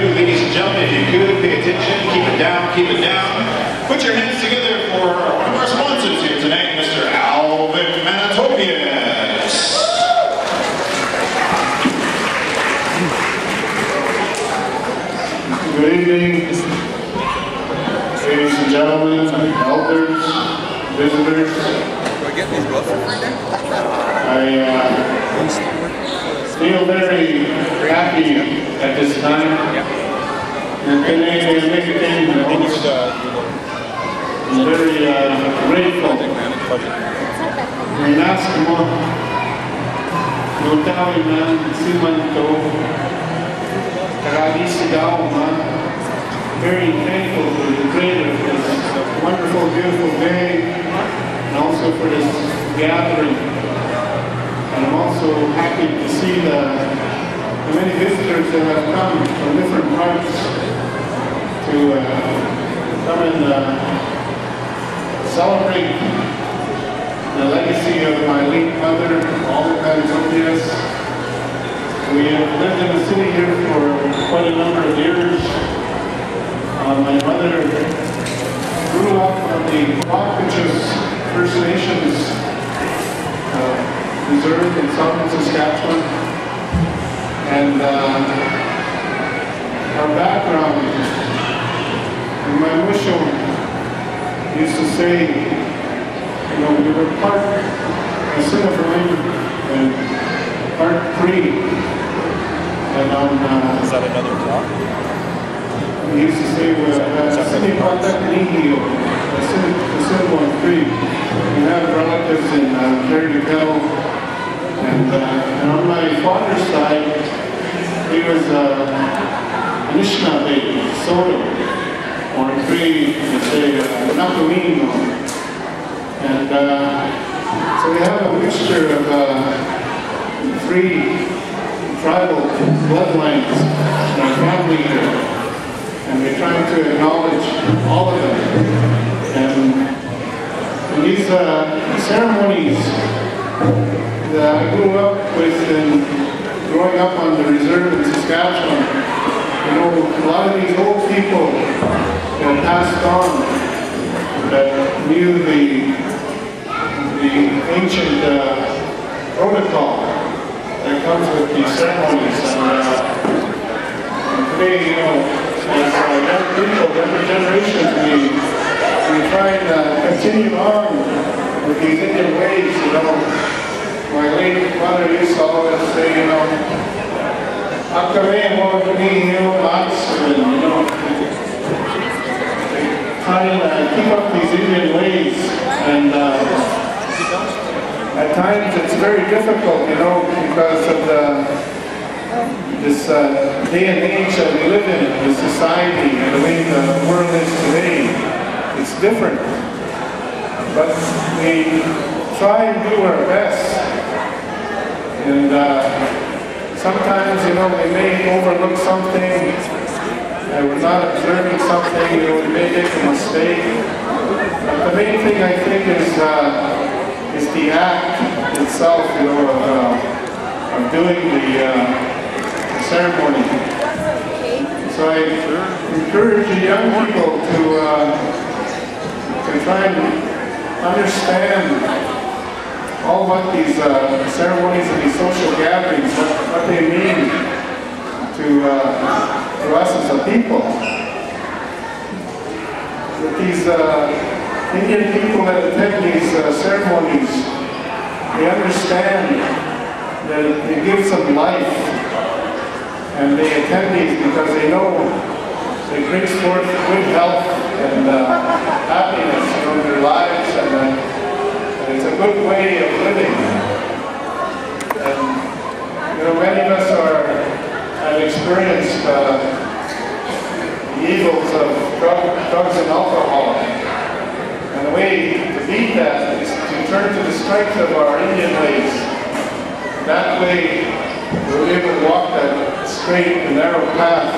ado, ladies and gentlemen, if you could, pay attention, keep it down, keep it down. Put your hands together for one of our sponsors here tonight, Mr. Manitopyes. Good evening, ladies and gentlemen, elders, visitors. Do I get these gloves for free then? I feel very happy at this time. And make it I'm very grateful. Minask mo, Notawi man, Simanto, Karagi Sigaw man. Very thankful for the creator for this wonderful, beautiful day, and also for this gathering. And I'm also happy to see the many visitors that have come from different parts to come and celebrate the legacy of my late mother, all the Manitopyes. We have lived in the city here for quite a number of years. My mother grew up on the Manitopyes First Nations Reserve in southern Saskatchewan. And our background, and my wisho used to say, you know, we were part Sinafrain and part Cree. And on, is that another block? We used to say, Sini Patak Nihio, Sinafrain Cree. We have relatives in Kerry-Dupel. And on my father's side, he was Anishinaabe, Soto, or Cree, they say, Nakawino. And so we have a mixture of three tribal bloodlines in our family here. And we're trying to acknowledge all of them. And these ceremonies that I grew up with and growing up on the reserve in Saskatchewan, you know, a lot of these old people that passed on that knew the ancient protocol that comes with these ceremonies. And today, you know, as young people, younger generations, we try and continue on with these Indian ways, you know. My late mother used to always say, you know, Akame Moakani Hill Oxford, you know, try and keep up these Indian ways. And at times it's very difficult, you know, because of this day and age that we live in, the society, and the way the world is today. It's different. But we try and do our best. And sometimes, you know, we may overlook something, and we're not observing something, you know, we may make a mistake. But the main thing I think is the act itself, you know, of doing the ceremony. So I encourage the young people to try and understand all what these ceremonies and these social gatherings, what they mean to us as a people. That these Indian people that attend these ceremonies, they understand that it gives them life, and they attend these because they know it brings forth good health and happiness in their lives, and it's a good way of living. And you know, many of us have experienced the evils of drugs and alcohol. And the way to beat that is to turn to the strength of our Indian ways. That way, we'll be able to walk that straight and narrow path.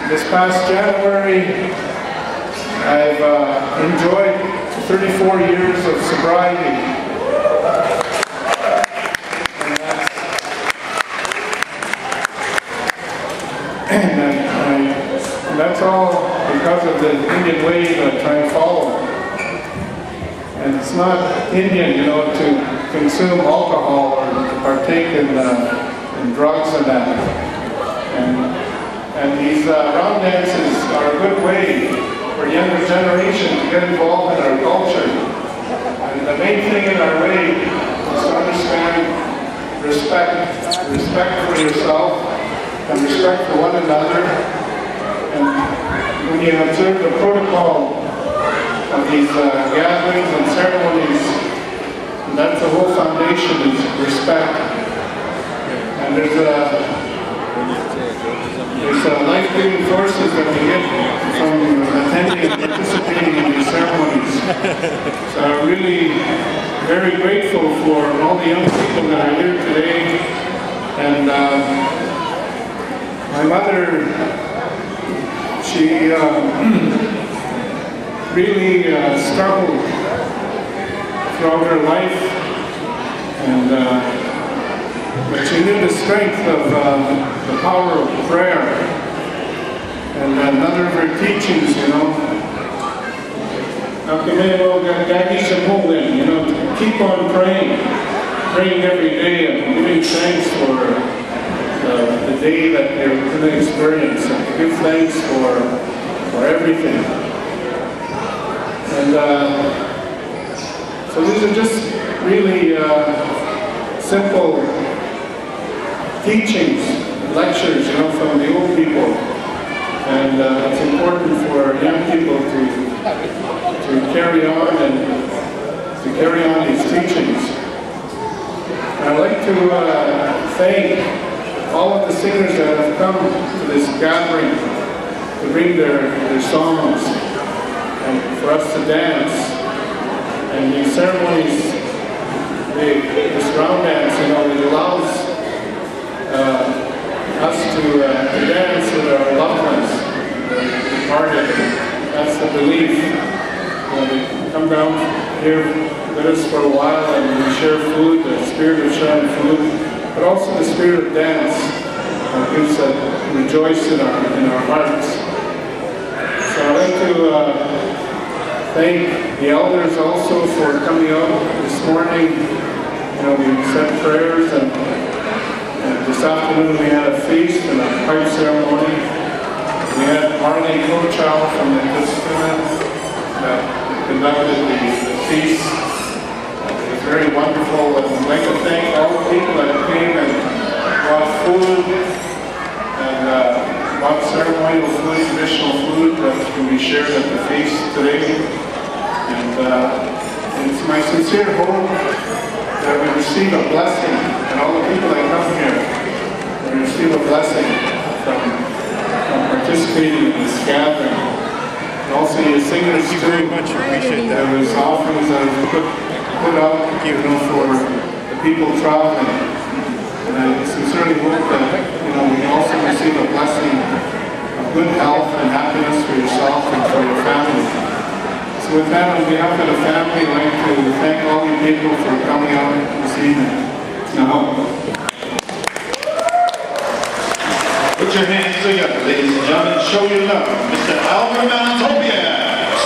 This past January, I've enjoyed 34 years of sobriety. And that's all because of the Indian way that I try and follow. And it's not Indian, you know, to consume alcohol or to partake in drugs and that. And these round dances are a good way for younger generation to get involved in our culture. And the main thing in our way is to understand respect for yourself and respect for one another. And when you observe the protocol of these gatherings and ceremonies, that's the whole foundation is respect. And there's life-giving forces that we get from attending and participating in these ceremonies. So I'm really very grateful for all the young people that are here today. And my mother, she really struggled throughout her life, and but she knew the strength of the power of prayer. And another of her teachings, you know, to keep on praying every day and giving thanks for the day that you're going to experience, and to give thanks for everything. And so these are just really simple teachings, lectures, you know, from the old people. And it's important for young people to carry on these teachings. And I'd like to thank all of the singers that have come to this gathering to bring their songs and for us to dance. And these ceremonies, this round dance, you know, it allows us to dance with our loved ones, departed. That's the belief. You know, they come down here with us for a while and we share food, the spirit of sharing food, but also the spirit of dance that gives a rejoice in our hearts. So I'd like to thank the elders also for coming out this morning. You know, we said prayers, and this afternoon we had a feast and a pipe ceremony. We had Marlene Coachal from the Christian that conducted the feast. It was very wonderful, and I'd like to thank all the people that came and brought food and brought ceremonial food, traditional food that can be shared at the feast today. And it's my sincere hope that we receive a blessing, and all the people that come here, we receive a blessing from participating in this gathering. And also your singers too. Very much appreciate that. There was offerings that were put out, you know, for the people traveling. And I sincerely hope that, you know, we also receive a blessing of good health and happiness for yourself and for your family. So with that, on behalf of the family, I'd like to thank all you people for coming out this evening. Now, put your hands together, ladies and gentlemen, show your love, Mr. Manitopyes.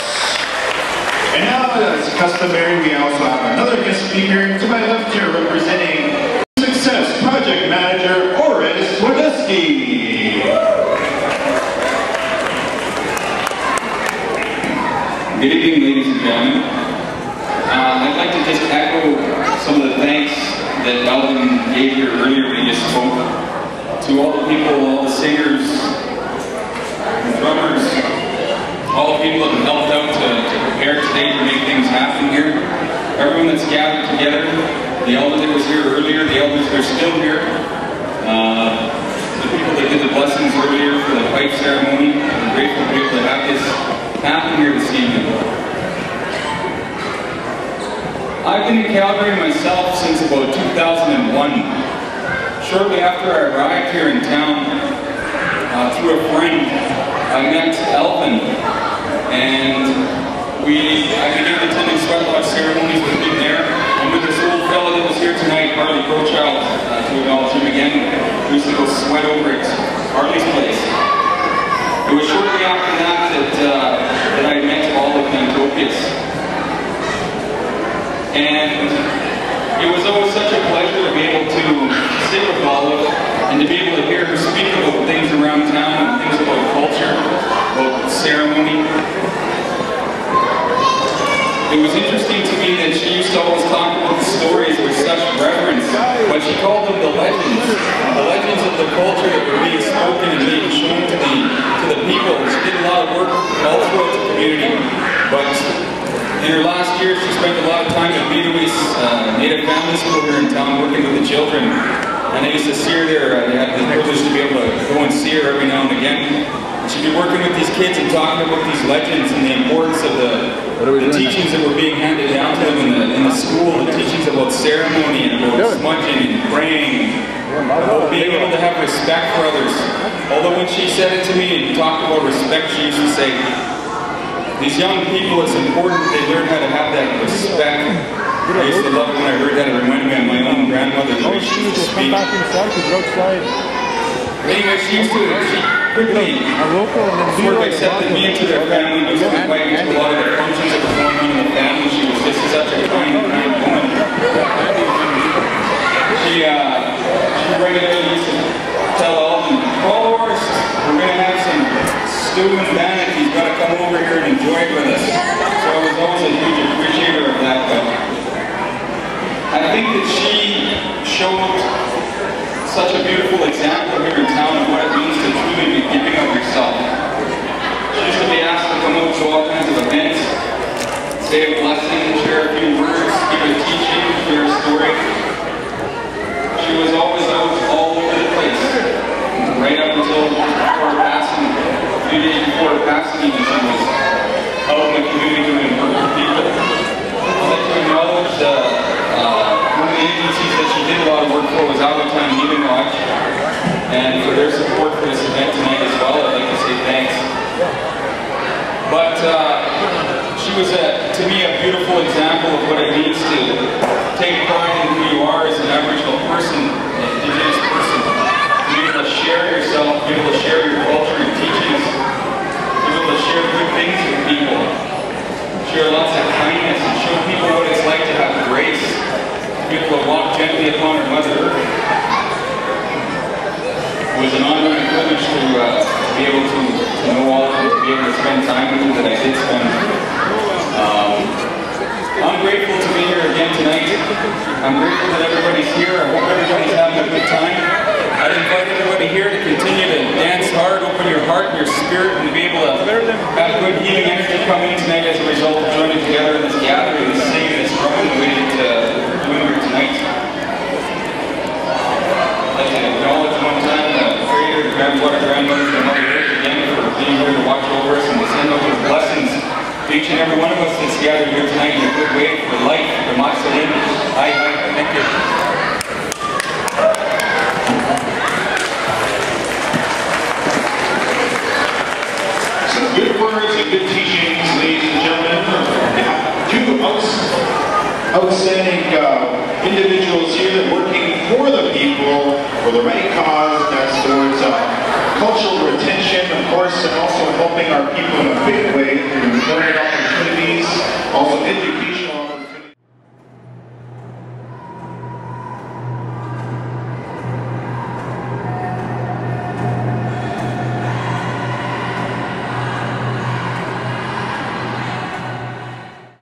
And now, as customary, we also have another guest speaker to my left here, representing Success Project Manager Oris Wodeski. Good evening, ladies and gentlemen. I'd like to just echo some of the thanks that Alvin gave here earlier when he just spoke. To all the people, all the singers, the drummers, all the people that have helped out to prepare today to make things happen here. Everyone that's gathered together, the elder that was here earlier, the elders that are still here, the people that did the blessings earlier for the pipe ceremony. I'm grateful to be able to have this happen here this evening. I've been in Calgary myself since about 2001. Shortly after I arrived here in town, through a friend, I met Alvin, and I began attending sweat lodge ceremonies with him there, and with this old fellow that was here tonight, Harley Coachal, to acknowledge him again. We used to go sweat over at Harley's place. And it was always such a pleasure to be able to sit with Olive and to be able to hear her speak about things around town and things about culture, about ceremony. It was interesting to me that she used to always talk about the stories with such reverence, but she called them the legends of the culture that were being spoken and being shown to the people. She did a lot of work all throughout the community, but in her last year she spent a lot of time at Manitopyes Native Family School here in town working with the children. And I used to see her there. I had the privilege to be able to go and see her every now and again. And she'd be working with these kids and talking about these legends and the importance of the teachings that were being handed down to them in the school, the teachings about ceremony and about smudging and praying, about being able to have respect for others. Although when she said it to me and talked about respect, she used to say, these young people, it's important that they learn how to have that respect. I used to love it when I heard that. It reminded me of my own grandmother, the way she used to speak. Anyway, she quickly sort of accepted me into their family and was invited to a lot of the functions that were going on in the family. She was just such a kind woman. She regularly used to tell Alvin, "Call Horace, we're going to have some stew and bannock. He's got to come over here and enjoy it with us." So I was always a huge appreciator of that. But I think that she showed such a beautiful example here in town of what it means to truly be giving of yourself. She used to be asked to come out to all kinds of events, say a blessing, share a few words, give a teaching, share a story. She was always out all over the place. Right up until before her passing, a few days before her passing, even she was out in the community doing work with people. I'd like to acknowledge one of the agencies that she did a lot of work for was Time Healing Watch, and for their support for this event tonight as well, I'd like to say thanks. But she was, to me, a beautiful example of what it means to take pride in who you are as an Aboriginal person, an Indigenous person, to be able to share yourself, be able to share your culture and teachings, to be able to share good things with people, share lots of kindness, and show people what it's like to have grace, to be able to walk gently upon our Mother Earth. It was an honor and privilege to be able to know all of them, to be able to spend time with them that I did spend. I'm grateful to be here again tonight. I'm grateful that everybody's here. I hope everybody's having a good time. I'd invite everybody here to continue to dance hard, open your heart and your spirit, and to be able to have good healing energy come in tonight as a result of joining together in this gathering, this singing, this drumming the way that we're doing here tonight. I'd like to acknowledge one time the Creator, the grandmothers, and Mother Earth again for being here to watch over us and to send over blessings to each and every one of us that's gathered here tonight in a good way for life, for Matsalin. Thank you. Some good words and good teachings, ladies and gentlemen. Two outstanding individuals here working for the people, for the right cause, that's towards cultural retention, of course, and also helping our people in a big way.